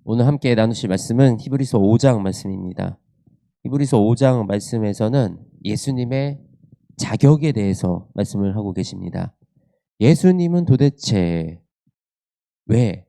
오늘 함께 나누실 말씀은 히브리서 5장 말씀입니다. 히브리서 5장 말씀에서는 예수님의 자격에 대해서 말씀을 하고 계십니다. 예수님은 도대체 왜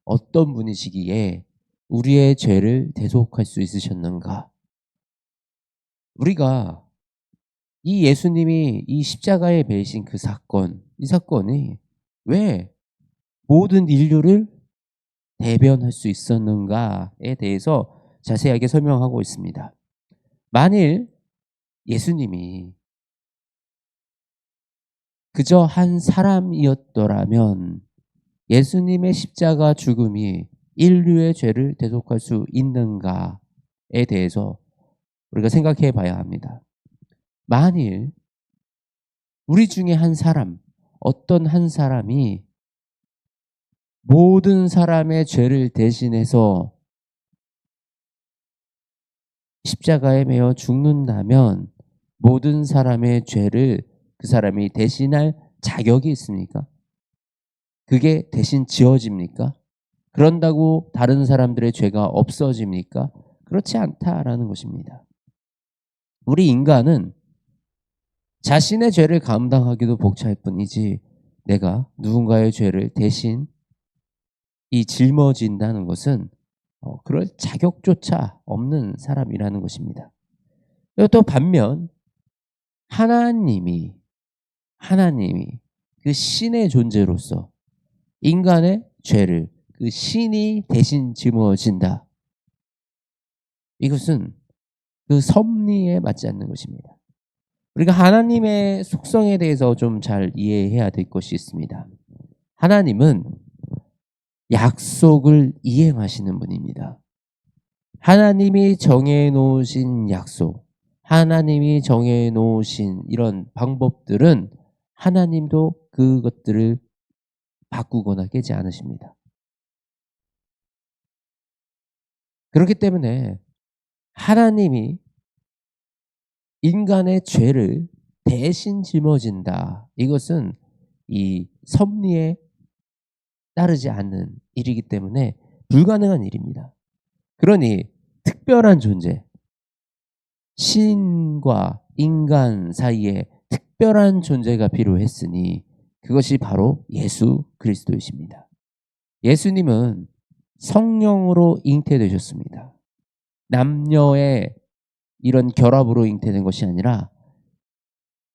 어떤 분이시기에 우리의 죄를 대속할 수 있으셨는가? 우리가 이 예수님이 이 십자가에 매신 그 사건, 이 사건이 왜 모든 인류를 대변할 수 있었는가에 대해서 자세하게 설명하고 있습니다. 만일 예수님이 그저 한 사람이었더라면 예수님의 십자가 죽음이 인류의 죄를 대속할 수 있는가에 대해서 우리가 생각해 봐야 합니다. 만일 우리 중에 한 사람, 어떤 한 사람이 모든 사람의 죄를 대신해서 십자가에 매어 죽는다면 모든 사람의 죄를 그 사람이 대신할 자격이 있습니까? 그게 대신 지어집니까? 그런다고 다른 사람들의 죄가 없어집니까? 그렇지 않다라는 것입니다. 우리 인간은 자신의 죄를 감당하기도 벅찰 뿐이지 내가 누군가의 죄를 대신 이 짊어진다는 것은 그럴 자격조차 없는 사람이라는 것입니다. 또 반면 하나님이 그 신의 존재로서 인간의 죄를 그 신이 대신 짊어진다. 이것은 그 섭리에 맞지 않는 것입니다. 우리가 하나님의 속성에 대해서 좀 잘 이해해야 될 것이 있습니다. 하나님은 약속을 이행하시는 분입니다. 하나님이 정해놓으신 약속, 하나님이 정해놓으신 이런 방법들은 하나님도 그것들을 바꾸거나 깨지 않으십니다. 그렇기 때문에 하나님이 인간의 죄를 대신 짊어진다. 이것은 이 섭리에 따르지 않는 일이기 때문에 불가능한 일입니다. 그러니 특별한 존재, 신과 인간 사이에 특별한 존재가 필요했으니 그것이 바로 예수 그리스도이십니다. 예수님은 성령으로 잉태되셨습니다. 남녀의 이런 결합으로 잉태된 것이 아니라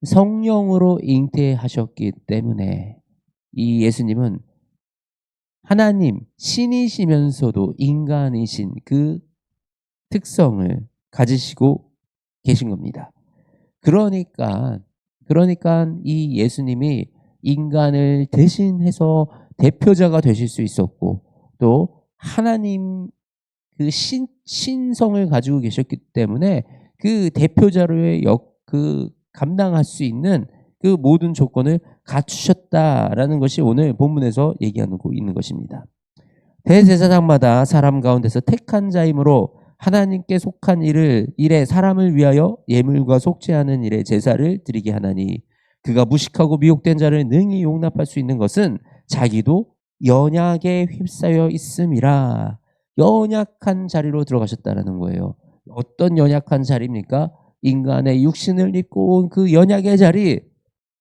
성령으로 잉태하셨기 때문에 이 예수님은 하나님, 신이시면서도 인간이신 그 특성을 가지시고 계신 겁니다. 그러니까 이 예수님이 인간을 대신해서 대표자가 되실 수 있었고 또 하나님 그 신성을 가지고 계셨기 때문에 그 대표자로의 감당할 수 있는 그 모든 조건을 갖추셨다라는 것이 오늘 본문에서 얘기하고 있는 것입니다. 대제사장마다 사람 가운데서 택한 자이므로 하나님께 속한 일에 사람을 위하여 예물과 속죄하는 일에 제사를 드리게 하나니 그가 무식하고 미혹된 자를 능히 용납할 수 있는 것은 자기도 연약에 휩싸여 있음이라. 연약한 자리로 들어가셨다라는 거예요. 어떤 연약한 자리입니까? 인간의 육신을 입고 온 그 연약의 자리,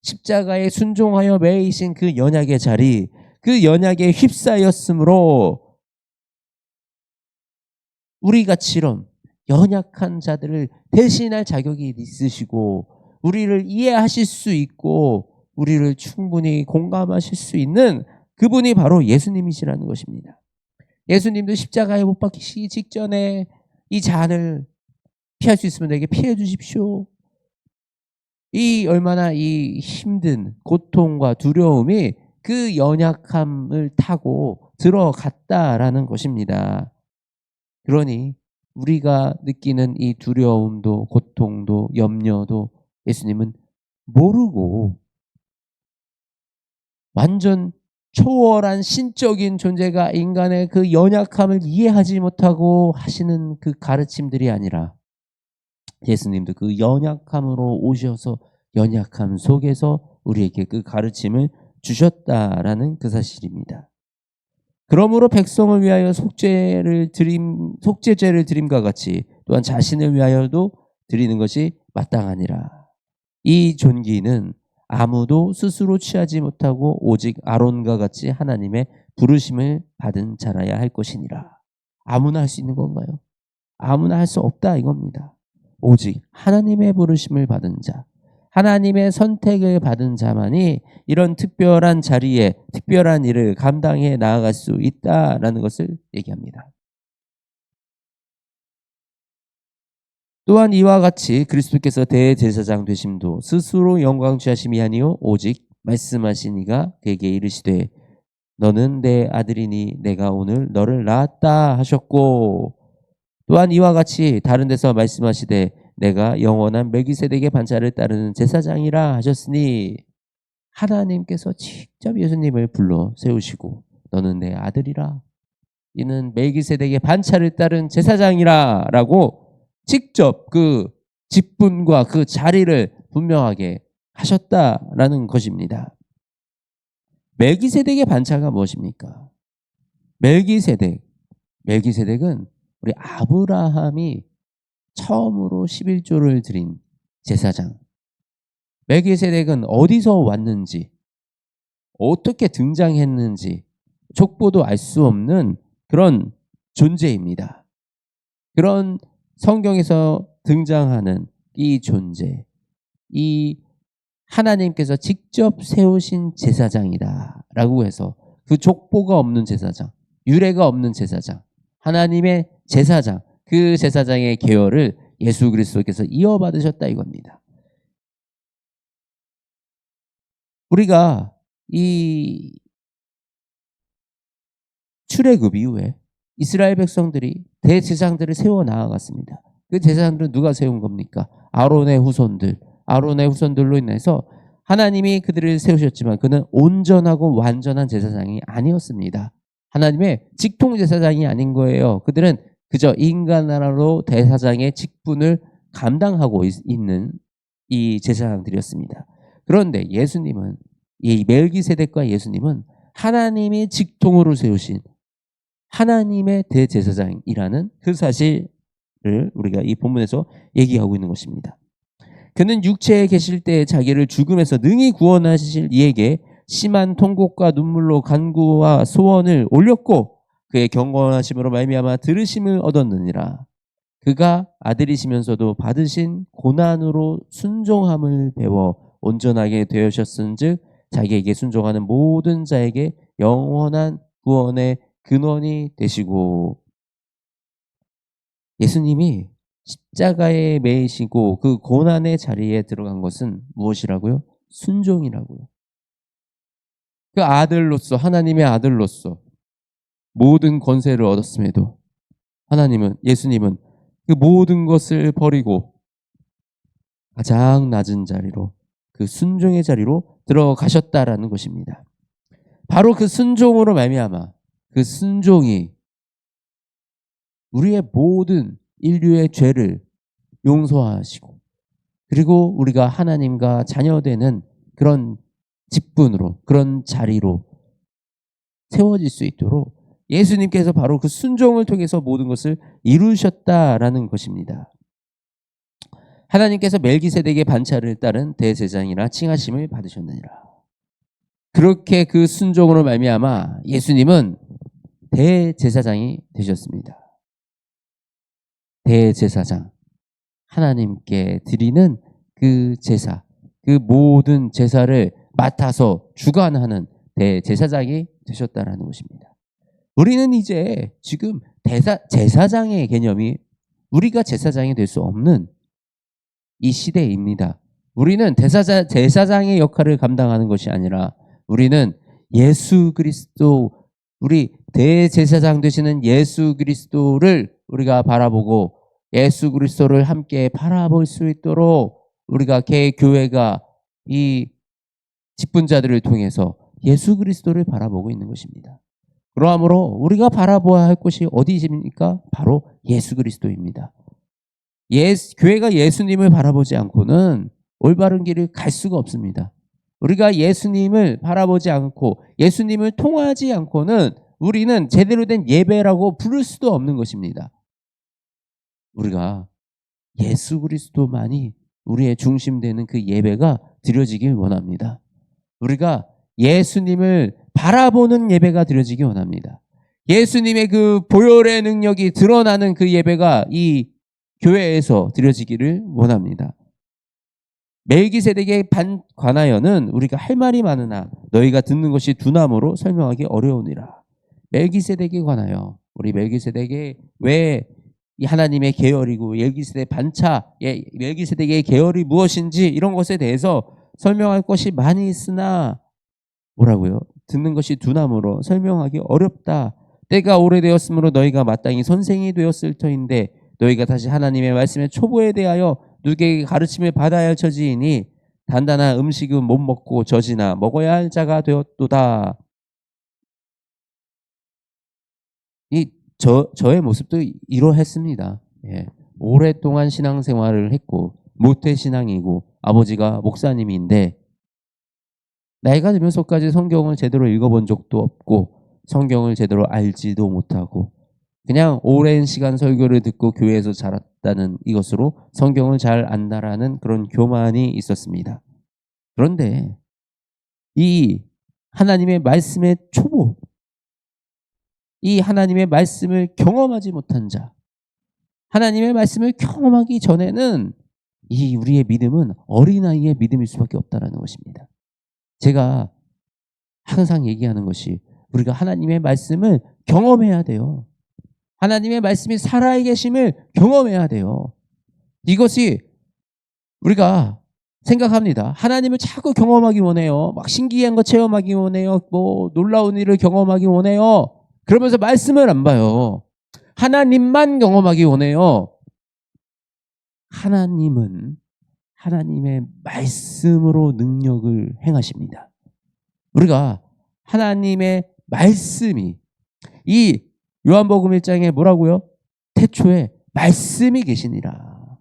십자가에 순종하여 매이신 그 연약의 자리, 그 연약에 휩싸였으므로 우리같이 이런 연약한 자들을 대신할 자격이 있으시고 우리를 이해하실 수 있고 우리를 충분히 공감하실 수 있는 그분이 바로 예수님이시라는 것입니다. 예수님도 십자가에 못 박히시기 직전에 이 잔을 피할 수 있으면 내게 피해 주십시오. 이 얼마나 이 힘든 고통과 두려움이 그 연약함을 타고 들어갔다라는 것입니다. 그러니 우리가 느끼는 이 두려움도 고통도 염려도 예수님은 모르고 완전 초월한 신적인 존재가 인간의 그 연약함을 이해하지 못하고 하시는 그 가르침들이 아니라 예수님도 그 연약함으로 오셔서 연약함 속에서 우리에게 그 가르침을 주셨다라는 그 사실입니다. 그러므로 백성을 위하여 속죄제를 드림과 같이 또한 자신을 위하여도 드리는 것이 마땅하니라. 이 존귀는 아무도 스스로 취하지 못하고 오직 아론과 같이 하나님의 부르심을 받은 자라야 할 것이니라. 아무나 할 수 있는 건가요? 아무나 할 수 없다 이겁니다. 오직 하나님의 부르심을 받은 자, 하나님의 선택을 받은 자만이 이런 특별한 자리에 특별한 일을 감당해 나아갈 수 있다라는 것을 얘기합니다. 또한 이와 같이 그리스도께서 대제사장 되심도 스스로 영광 취하심이 아니요 오직 말씀하신 이가 그에게 이르시되 너는 내 아들이니 내가 오늘 너를 낳았다 하셨고, 또한 이와 같이 다른 데서 말씀하시되 내가 영원한 멜기세덱의 반차를 따르는 제사장이라 하셨으니, 하나님께서 직접 예수님을 불러 세우시고 너는 내 아들이라, 이는 멜기세덱의 반차를 따른 제사장이라 라고 직접 그 직분과 그 자리를 분명하게 하셨다라는 것입니다. 멜기세덱의 반차가 무엇입니까? 멜기세덱은 우리 아브라함이 처음으로 11조를 드린 제사장. 멜기세덱은 어디서 왔는지, 어떻게 등장했는지 족보도 알 수 없는 그런 존재입니다. 그런 성경에서 등장하는 이 존재, 이 하나님께서 직접 세우신 제사장이다 라고 해서 그 족보가 없는 제사장, 유래가 없는 제사장, 하나님의 제사장, 그 제사장의 계열을 예수 그리스도께서 이어받으셨다 이겁니다. 우리가 이 출애굽 이후에 이스라엘 백성들이 대제사장들을 세워 나아갔습니다. 그 제사장들은 누가 세운 겁니까? 아론의 후손들로 인해서 하나님이 그들을 세우셨지만 그는 온전하고 완전한 제사장이 아니었습니다. 하나님의 직통 제사장이 아닌 거예요. 그들은 그저 인간나라로 대사장의 직분을 감당하고 있는 이 제사장들이었습니다. 그런데 예수님은, 이 멜기세덱과 예수님은 하나님이 직통으로 세우신 하나님의 대제사장이라는 그 사실을 우리가 이 본문에서 얘기하고 있는 것입니다. 그는 육체에 계실 때 자기를 죽음에서 능히 구원하실 이에게 심한 통곡과 눈물로 간구와 소원을 올렸고 그의 경건하심으로 말미암아 들으심을 얻었느니라. 그가 아들이시면서도 받으신 고난으로 순종함을 배워 온전하게 되셨은즉 자기에게 순종하는 모든 자에게 영원한 구원의 근원이 되시고. 예수님이 십자가에 매이시고 그 고난의 자리에 들어간 것은 무엇이라고요? 순종이라고요. 그 아들로서, 하나님의 아들로서 모든 권세를 얻었음에도 예수님은 그 모든 것을 버리고 가장 낮은 자리로, 그 순종의 자리로 들어가셨다라는 것입니다. 바로 그 순종으로 말미암아, 그 순종이 우리의 모든 인류의 죄를 용서하시고, 그리고 우리가 하나님과 자녀되는 그런 직분으로, 그런 자리로 세워질 수 있도록 예수님께서 바로 그 순종을 통해서 모든 것을 이루셨다라는 것입니다. 하나님께서 멜기세덱의 반차를 따른 대제사장이라 칭하심을 받으셨느니라. 그렇게 그 순종으로 말미암아 예수님은 대제사장이 되셨습니다. 대제사장, 하나님께 드리는 그 제사, 그 모든 제사를 맡아서 주관하는 대제사장이 되셨다라는 것입니다. 우리는 이제 지금 제사장의 개념이, 우리가 제사장이 될 수 없는 이 시대입니다. 우리는 제사장의 역할을 감당하는 것이 아니라 우리는 예수 그리스도, 우리 대제사장 되시는 예수 그리스도를 우리가 바라보고 예수 그리스도를 함께 바라볼 수 있도록 우리가 교회가 이 직분자들을 통해서 예수 그리스도를 바라보고 있는 것입니다. 그러므로 우리가 바라보아야 할 곳이 어디입니까? 바로 예수 그리스도입니다. 교회가 예수님을 바라보지 않고는 올바른 길을 갈 수가 없습니다. 우리가 예수님을 바라보지 않고 예수님을 통하지 않고는 우리는 제대로 된 예배라고 부를 수도 없는 것입니다. 우리가 예수 그리스도만이 우리의 중심되는 그 예배가 드려지길 원합니다. 우리가 예수님을 바라보는 예배가 드려지길 원합니다. 예수님의 그 보혈의 능력이 드러나는 그 예배가 이 교회에서 드려지기를 원합니다. 멜기세덱에 관하여는 우리가 할 말이 많으나 너희가 듣는 것이 두나무로 설명하기 어려우니라. 멜기세덱에 관하여 우리 멜기세덱의 왜 이 하나님의 계열이고 멜기세덱 반차, 멜기세덱의 계열이 무엇인지 이런 것에 대해서 설명할 것이 많이 있으나 뭐라고요? 듣는 것이 두나무로 설명하기 어렵다. 때가 오래되었으므로 너희가 마땅히 선생이 되었을 터인데 너희가 다시 하나님의 말씀의 초보에 대하여 누구에게 가르침을 받아야 할 처지이니 단단한 음식은 못 먹고 젖이나 먹어야 할 자가 되었도다. 저의 모습도 이러했습니다. 예. 오랫동안 신앙생활을 했고 모태신앙이고 아버지가 목사님인데 나이가 들면서까지 성경을 제대로 읽어본 적도 없고 성경을 제대로 알지도 못하고 그냥 오랜 시간 설교를 듣고 교회에서 자랐다는 이것으로 성경을 잘 안다라는 그런 교만이 있었습니다. 그런데 이 하나님의 말씀의 초보, 이 하나님의 말씀을 경험하지 못한 자, 하나님의 말씀을 경험하기 전에는 이 우리의 믿음은 어린아이의 믿음일 수밖에 없다는 것입니다. 제가 항상 얘기하는 것이 우리가 하나님의 말씀을 경험해야 돼요. 하나님의 말씀이 살아계심을 경험해야 돼요. 이것이 우리가 생각합니다. 하나님을 자꾸 경험하기 원해요. 막 신기한 거 체험하기 원해요. 뭐 놀라운 일을 경험하기 원해요. 그러면서 말씀을 안 봐요. 하나님만 경험하기 원해요. 하나님은 하나님의 말씀으로 능력을 행하십니다. 우리가 하나님의 말씀이 이 요한복음 1장에 뭐라고요? 태초에 말씀이 계시니라.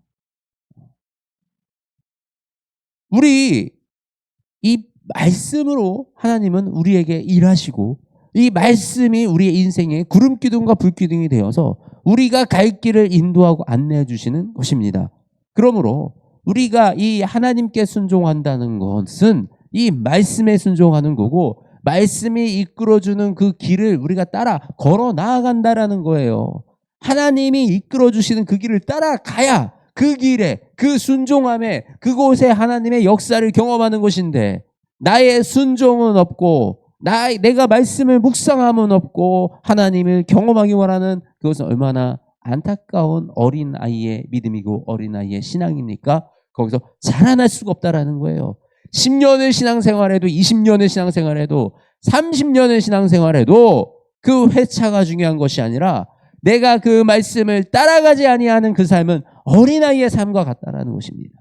우리 이 말씀으로 하나님은 우리에게 일하시고 이 말씀이 우리의 인생의 구름기둥과 불기둥이 되어서 우리가 갈 길을 인도하고 안내해 주시는 것입니다. 그러므로 우리가 이 하나님께 순종한다는 것은 이 말씀에 순종하는 거고 말씀이 이끌어주는 그 길을 우리가 따라 걸어 나아간다라는 거예요. 하나님이 이끌어주시는 그 길을 따라가야 그 길에 그 순종함에 그곳에 하나님의 역사를 경험하는 것인데 나의 순종은 없고 내가 말씀을 묵상함은 없고 하나님을 경험하기 원하는 그것은 얼마나 안타까운 어린아이의 믿음이고 어린아이의 신앙입니까? 거기서 자라날 수가 없다라는 거예요. 10년의 신앙생활에도 20년의 신앙생활에도 30년의 신앙생활에도 그 회차가 중요한 것이 아니라 내가 그 말씀을 따라가지 아니하는 그 삶은 어린아이의 삶과 같다라는 것입니다.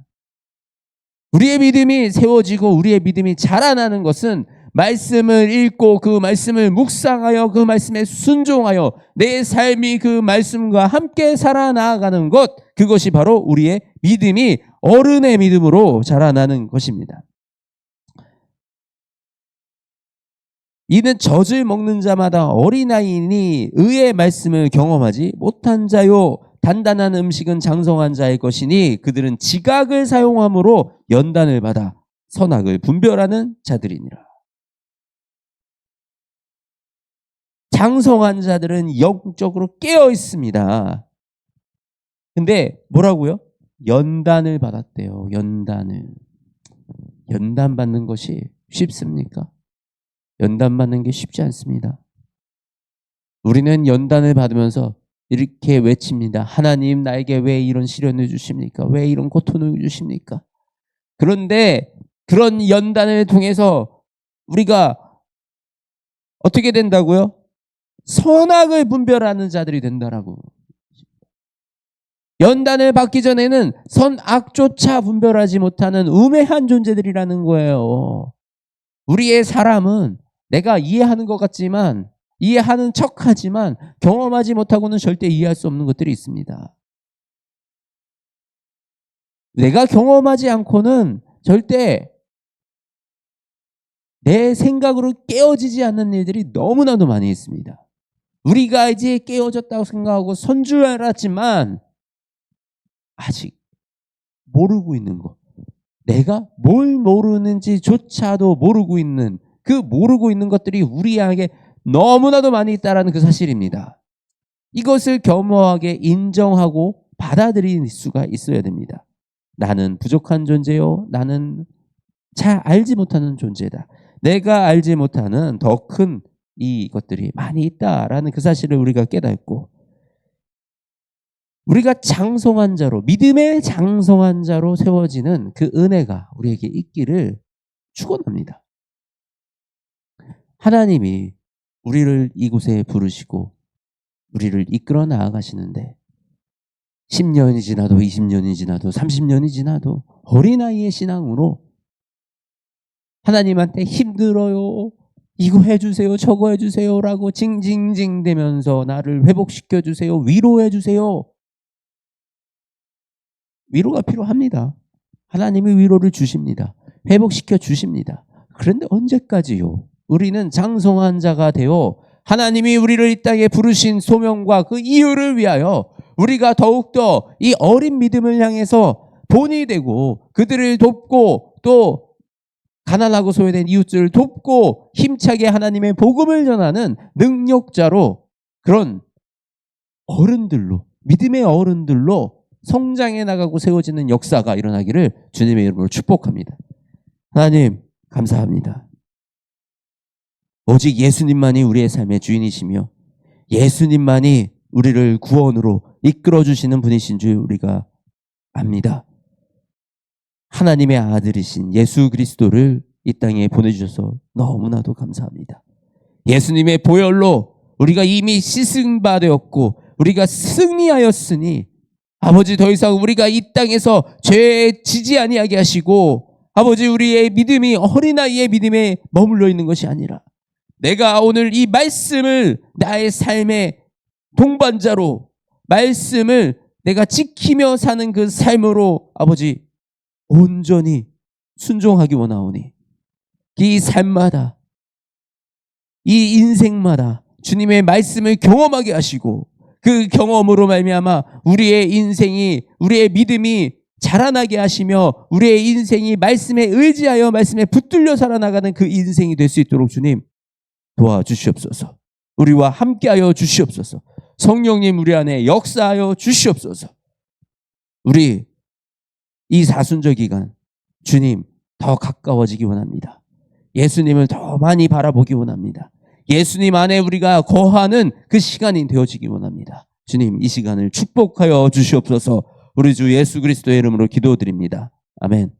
우리의 믿음이 세워지고 우리의 믿음이 자라나는 것은 말씀을 읽고 그 말씀을 묵상하여 그 말씀에 순종하여 내 삶이 그 말씀과 함께 살아나가는 것, 그것이 바로 우리의 믿음이 어른의 믿음으로 자라나는 것입니다. 이는 젖을 먹는 자마다 어린아이니 의의 말씀을 경험하지 못한 자요 단단한 음식은 장성한 자의 것이니 그들은 지각을 사용함으로 연단을 받아 선악을 분별하는 자들이니라. 장성한 자들은 영적으로 깨어 있습니다. 근데 뭐라고요? 연단을 받았대요. 연단을. 연단 받는 것이 쉽습니까? 연단 받는 게 쉽지 않습니다. 우리는 연단을 받으면서 이렇게 외칩니다. 하나님 나에게 왜 이런 시련을 주십니까? 왜 이런 고통을 주십니까? 그런데 그런 연단을 통해서 우리가 어떻게 된다고요? 선악을 분별하는 자들이 된다라고. 연단을 받기 전에는 선악조차 분별하지 못하는 우매한 존재들이라는 거예요. 우리의 사람은 내가 이해하는 것 같지만 이해하는 척하지만 경험하지 못하고는 절대 이해할 수 없는 것들이 있습니다. 내가 경험하지 않고는 절대 내 생각으로 깨어지지 않는 일들이 너무나도 많이 있습니다. 우리가 이제 깨어졌다고 생각하고 선 줄 알았지만 아직 모르고 있는 것. 내가 뭘 모르는지조차도 모르고 있는 그 모르고 있는 것들이 우리에게 너무나도 많이 있다는 그 사실입니다. 이것을 겸허하게 인정하고 받아들일 수가 있어야 됩니다. 나는 부족한 존재요. 나는 잘 알지 못하는 존재다. 내가 알지 못하는 더 큰 이것들이 많이 있다라는 그 사실을 우리가 깨닫고 우리가 장성한 자로 믿음의 장성한 자로 세워지는 그 은혜가 우리에게 있기를 축원합니다. 하나님이 우리를 이곳에 부르시고 우리를 이끌어 나아가시는데 10년이 지나도 20년이 지나도 30년이 지나도 어린아이의 신앙으로 하나님한테 힘들어요. 이거 해주세요. 저거 해주세요. 라고 징징징 대면서 나를 회복시켜주세요. 위로해주세요. 위로가 필요합니다. 하나님이 위로를 주십니다. 회복시켜 주십니다. 그런데 언제까지요? 우리는 장성한 자가 되어 하나님이 우리를 이 땅에 부르신 소명과 그 이유를 위하여 우리가 더욱더 이 어린 믿음을 향해서 본이 되고 그들을 돕고 또 가난하고 소외된 이웃들을 돕고 힘차게 하나님의 복음을 전하는 능력자로 그런 어른들로 믿음의 어른들로 성장해 나가고 세워지는 역사가 일어나기를 주님의 이름으로 축복합니다. 하나님 감사합니다. 오직 예수님만이 우리의 삶의 주인이시며 예수님만이 우리를 구원으로 이끌어주시는 분이신 줄 우리가 압니다. 하나님의 아들이신 예수 그리스도를 이 땅에 보내주셔서 너무나도 감사합니다. 예수님의 보혈로 우리가 이미 씻은 바 되었고 우리가 승리하였으니 아버지 더 이상 우리가 이 땅에서 죄에 지지 아니하게 하시고 아버지 우리의 믿음이 어린아이의 믿음에 머물러 있는 것이 아니라 내가 오늘 이 말씀을 나의 삶의 동반자로 말씀을 내가 지키며 사는 그 삶으로 아버지 온전히 순종하기 원하오니 이 삶마다 이 인생마다 주님의 말씀을 경험하게 하시고 그 경험으로 말미암아 우리의 인생이 우리의 믿음이 자라나게 하시며 우리의 인생이 말씀에 의지하여 말씀에 붙들려 살아나가는 그 인생이 될 수 있도록 주님 도와주시옵소서. 우리와 함께하여 주시옵소서. 성령님 우리 안에 역사하여 주시옵소서. 우리 이 사순절 기간 주님 더 가까워지기 원합니다. 예수님을 더 많이 바라보기 원합니다. 예수님 안에 우리가 거하는 그 시간이 되어지기 원합니다. 주님 이 시간을 축복하여 주시옵소서. 우리 주 예수 그리스도의 이름으로 기도드립니다. 아멘.